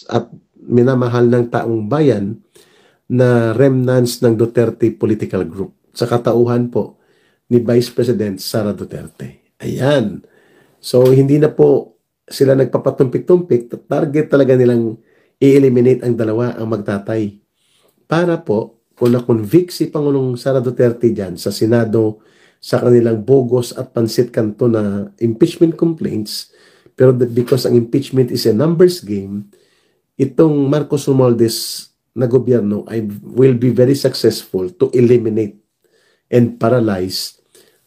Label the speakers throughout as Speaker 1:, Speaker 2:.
Speaker 1: at minamahal ng taong bayan na remnants ng Duterte political group sa katauhan po ni Vice President Sara Duterte. Ayan. So, hindi na po sila nagpapatumpik-tumpik. Target talaga nilang i-eliminate ang dalawa, ang magtatay. Para po, kung na-convict si Pangulong Sara Duterte dyan sa Senado sa kanilang bogus at pansit kanto na impeachment complaints, pero because ang impeachment is a numbers game, itong Marcos Romualdez na gobyerno will be very successful to eliminate and paralyze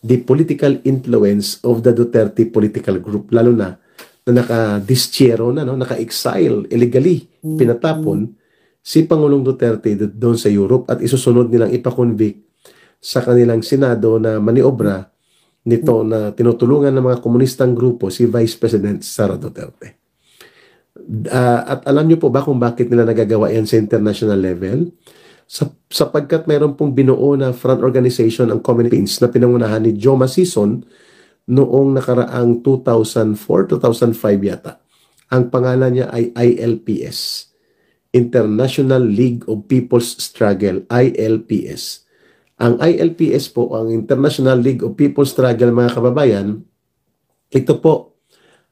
Speaker 1: the political influence of the Duterte political group, lalo na naka-dischero na, no? Naka-exile illegally, pinatapon si Pangulong Duterte doon sa Europe at isusunod nilang ipakonvict sa kanilang Senado na maniobra nito na tinutulungan ng mga komunistang grupo si Vice President Sara Duterte. At alam niyo po ba kung bakit nila nagagawa yan sa international level? Sapagkat mayroon pong binuo na front organization ang Common Philippines na pinangunahan ni Joe Masison noong nakaraang 2004-2005 yata. Ang pangalan niya ay ILPS, International League of People's Struggle, ILPS. Ang ILPS po, ang International League of People's Struggle, mga kababayan, ito po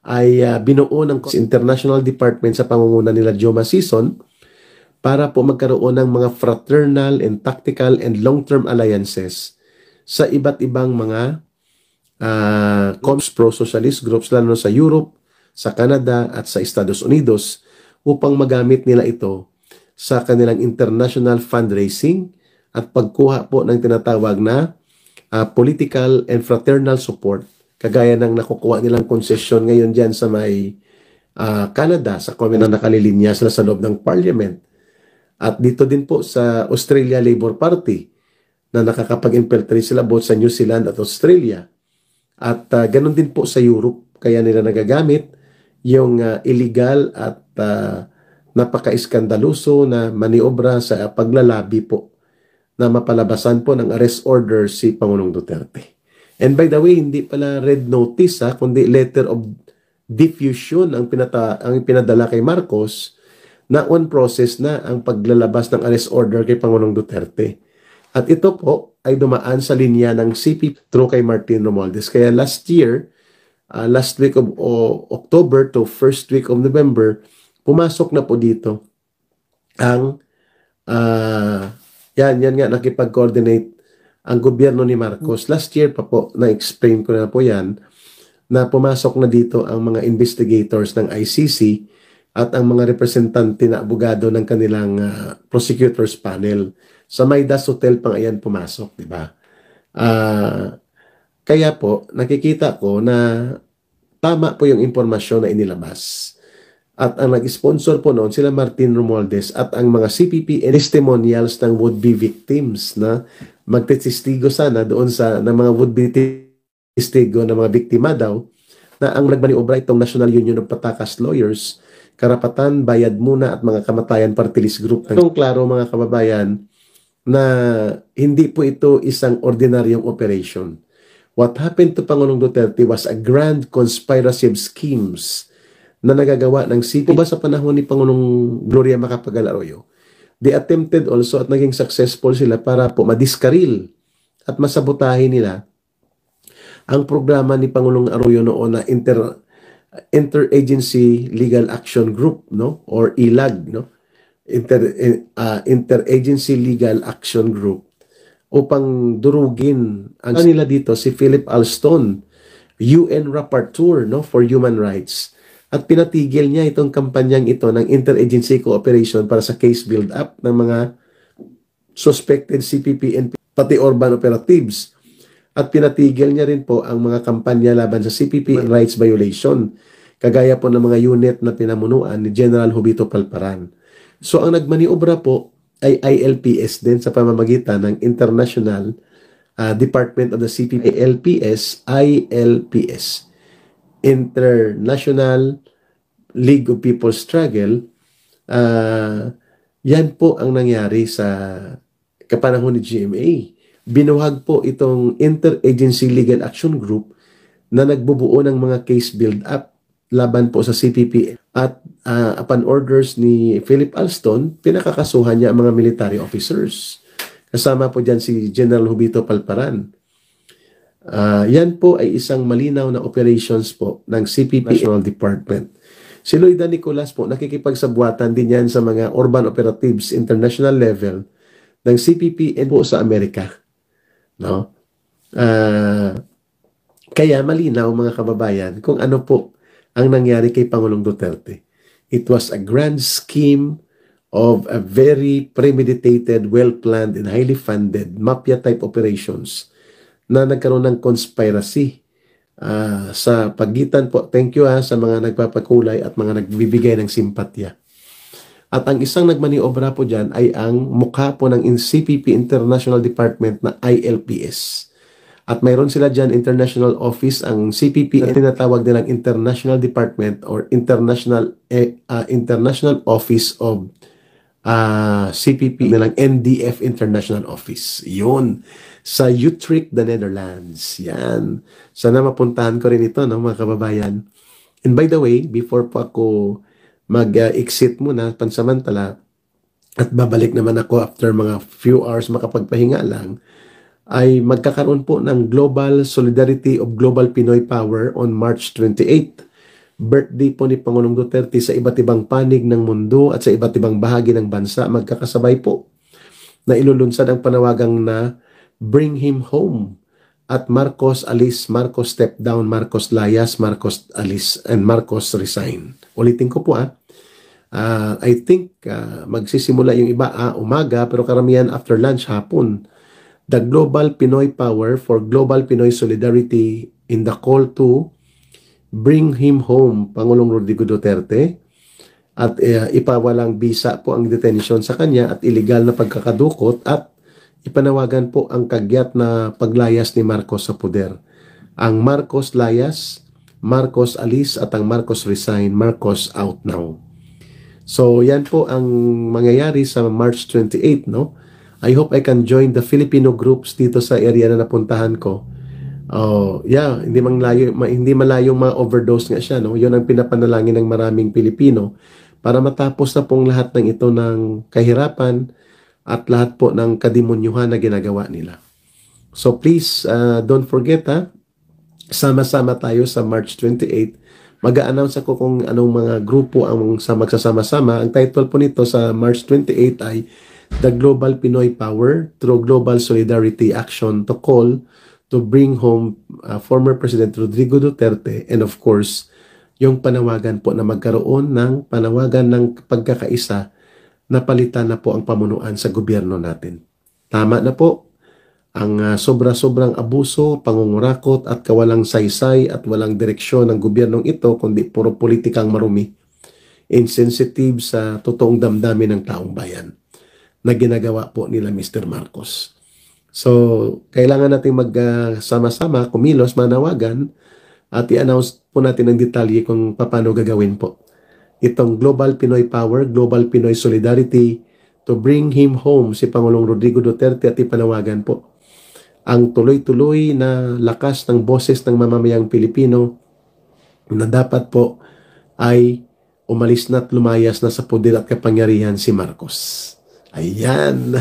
Speaker 1: ay binuo ng International Department sa pangunguna nila Joe Masison para po magkaroon ng mga fraternal and tactical and long-term alliances sa iba't ibang mga pro-socialist groups, lalo sa Europe, sa Canada at sa Estados Unidos upang magamit nila ito sa kanilang international fundraising at pagkuha po ng tinatawag na political and fraternal support, kagaya ng nakukuha nilang konsesyon ngayon dyan sa may Canada, sa kung na nakalilinya sila sa loob ng parliament. At dito din po sa Australia Labor Party na nakakapag-infiltrate sila both sa New Zealand at Australia. At ganun din po sa Europe, kaya nila nagagamit yung illegal at napaka-iskandaluso na maniobra sa paglalabi po na mapalabasan po ng arrest order si Pangulong Duterte. And by the way, hindi pala red notice kundi letter of diffusion ang pinadala kay Marcos na on process na ang paglalabas ng arrest order kay Pangulong Duterte. At ito po ay dumaan sa linya ng CP through kay Martin Romualdez. Kaya last year, last week of October to first week of November, pumasok na po dito ang yan nga nakipag-coordinate ang gobyerno ni Marcos. Last year pa po, na-explain ko na po yan, na pumasok na dito ang mga investigators ng ICC at ang mga representante na abogado ng kanilang prosecutors panel. Sa Maidas Hotel pang ayan pumasok, di ba? Kaya po, nakikita ko na tama po yung impormasyon na inilabas. At ang nag-sponsor po noon, sila Martin Romualdez at ang mga CPP and testimonials ng would-be victims na magtestigo sana doon sa ng mga would-be testigo ng mga biktima daw na ang nagmaniobra itong National Union of Patakas Lawyers, Karapatan, Bayad Muna at mga Kamatayan Party List Group. Itong klaro mga kababayan na hindi po ito isang ordinaryong operation. What happened to Pangulong Duterte was a grand conspiracy of schemes na nagagawa ng CPP. Ba sa panahon ni Pangulong Gloria Macapagal Arroyo, they attempted also at naging successful sila para po madiskaril at masabotahin nila ang programa ni Pangulong Arroyo noon na Interagency Legal Action Group, no, or ILAG, no, Interagency Legal Action Group, upang durugin ang nila dito si Philip Alston, UN Rapporteur, no, for Human Rights, at pinatigil niya itong kampanyang ito ng interagency cooperation para sa case build-up ng mga suspected CPP and pati urban operatives. At pinatigil niya rin po ang mga kampanya laban sa CPP rights violation, kagaya po ng mga unit na pinamunuan ni General Jovito Palparan. So ang nagmaniobra po ay ILPS din sa pamamagitan ng International Department of the CPP. ILPS, International League of People's Struggle. Yan po ang nangyari sa kapanahon ni GMA. Binuhag po itong Interagency Legal Action Group na nagbubuo ng mga case build-up laban po sa CPP at upon orders ni Philip Alston, pinakakasuhan niya ang mga military officers. Kasama po dyan si General Jubito Palparan. Yan po ay isang malinaw na operations po ng CPP National Department. Si Loida Nicolas po, nakikipagsabuatan din yan sa mga urban operatives international level ng CPP and po sa Amerika. No? Kaya malinaw mga kababayan kung ano po ang nangyari kay Pangulong Duterte. It was a grand scheme of a very premeditated, well-planned, and highly funded mafia-type operations na nagkaroon ng conspiracy sa pagitan po, thank you sa mga nagpapakulay at mga nagbibigay ng simpatya. At ang isang nagmaniobra po dyan ay ang mukha po ng CPP International Department na ILPS. At mayroon sila dyan international office, ang CPP na tinatawag nilang International Department or International Office of CPP nilang NDF International Office. Yun. Sa Utrecht, the Netherlands. Yan. Sana mapuntahan ko rin ito, no, mga kababayan. And by the way, before po ako mag-exit muna, pansamantala, at babalik naman ako after mga few hours makapagpahinga lang, ay magkakaroon po ng Global Solidarity of Global Pinoy Power on March 28. Birthday po ni Pangulong Duterte sa iba't ibang panig ng mundo at sa iba't ibang bahagi ng bansa, magkakasabay po na ilulunsad ang panawagang na Bring Him Home at Marcos Alice, Marcos Step Down, Marcos Layas, Marcos Alice, and Marcos Resign. Ulitin ko po I think magsisimula yung iba umaga pero karamihan after lunch hapon. The Global Pinoy Power for Global Pinoy Solidarity in the call to Bring Him Home, Pangulong Rodrigo Duterte, at ipawalang bisa po ang detention sa kanya at illegal na pagkakadukot at ipanawagan po ang kagyat na paglayas ni Marcos sa poder. Ang Marcos Layas, Marcos Alice at ang Marcos Resign, Marcos out now. So yan po ang mangyayari sa March 28, no? I hope I can join the Filipino groups dito sa area na napuntahan ko. Hindi malayong ma-overdose nga siya, no? 'Yun ang pinapanalangin ng maraming Pilipino para matapos na pong lahat ng ito ng kahirapan at lahat po ng kademonyuhan na ginagawa nila. So please don't forget sama-sama tayo sa March 28. Mag-a-announce ako kung anong mga grupo ang magsasama-sama. Ang title po nito sa March 28 ay The Global Pinoy Power Through Global Solidarity Action to Call to Bring Home former President Rodrigo Duterte, and of course, yung panawagan po na magkaroon ng panawagan ng pagkakaisa na palitan na po ang pamunuan sa gobyerno natin. Tama na po ang sobra-sobrang abuso, pangungurakot at kawalang saysay at walang direksyon ng gobyernong ito kundi puro politikang marumi, insensitive sa totoong damdamin ng taong bayan na ginagawa po nila Mr. Marcos. So, kailangan natin magsama-sama, kumilos, manawagan, at i-announce po natin ang detalye kung paano gagawin po. Itong Global Pinoy Power, Global Pinoy Solidarity, to bring him home si Pangulong Rodrigo Duterte at ipanawagan po ang tuloy-tuloy na lakas ng boses ng mamamayang Pilipino na dapat po ay umalis na at lumayas na sa poder at kapangyarihan si Marcos. Ayan.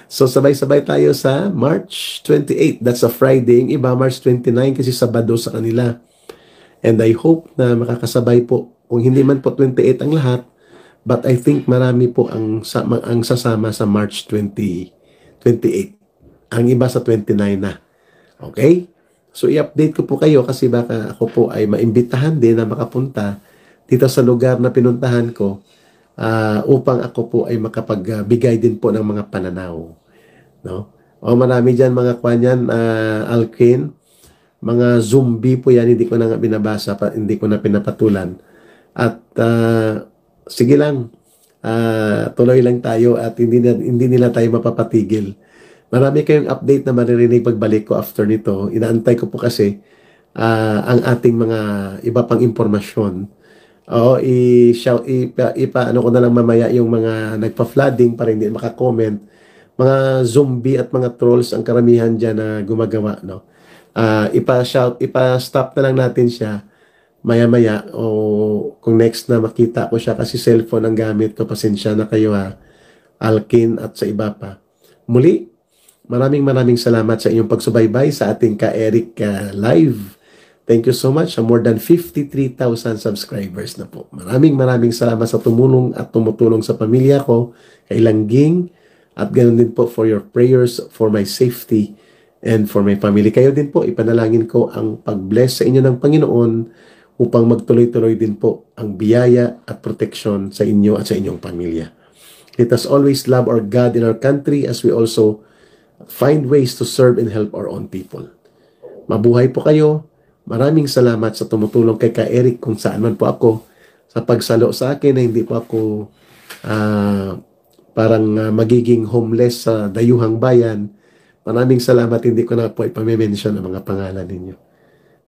Speaker 1: So sabay-sabay tayo sa March 28. That's a Friday. Yung iba March 29 kasi Sabado sa kanila. And I hope na makakasabay po. Kung hindi man po 28 ang lahat, but I think marami po ang sasama sa March 28. Ang iba sa 29 na. Okay? So i-update ko po kayo kasi baka ako po ay maimbitahan din na makapunta dito sa lugar na pinuntahan ko. Upang ako po ay makapagbigay din po ng mga pananaw, no? O marami diyan mga kwanyan, Alkin, mga zombie po yan, hindi ko na binabasa, hindi ko na pinapatulan. At sige lang, tuloy lang tayo at hindi nila tayo mapapatigil. Marami kayong update na maririnig pagbalik ko after nito. Inaantay ko po kasi ang ating mga iba pang impormasyon. Ano ko na lang mamaya yung mga nagpa-flooding para hindi maka-comment. Mga zombie at mga trolls ang karamihan dyan na gumagawa, no? Ipa-stop na lang natin siya maya-maya o kung next na makita ko siya kasi cellphone ang gamit ko, pasensya na kayo ha, Alkin at sa iba pa. Muli, maraming salamat sa inyong pagsubaybay sa ating Ka-Eric Live. Thank you so much sa more than 53,000 subscribers na po. Maraming salamat sa tumulong at tumutulong sa pamilya ko, kay Langging, at ganoon din po for your prayers for my safety and for my family. Kayo din po, ipanalangin ko ang pag-bless sa inyo ng Panginoon upang magtuloy-tuloy din po ang biyaya at proteksyon sa inyo at sa inyong pamilya. Let us always love our God in our country as we also find ways to serve and help our own people. Mabuhay po kayo. Maraming salamat sa tumutulong kay Ka-Eric kung saan man po ako, sa pagsalo sa akin na hindi po ako magiging homeless sa dayuhang bayan. Maraming salamat, hindi ko na po ipamimension ang mga pangalan ninyo.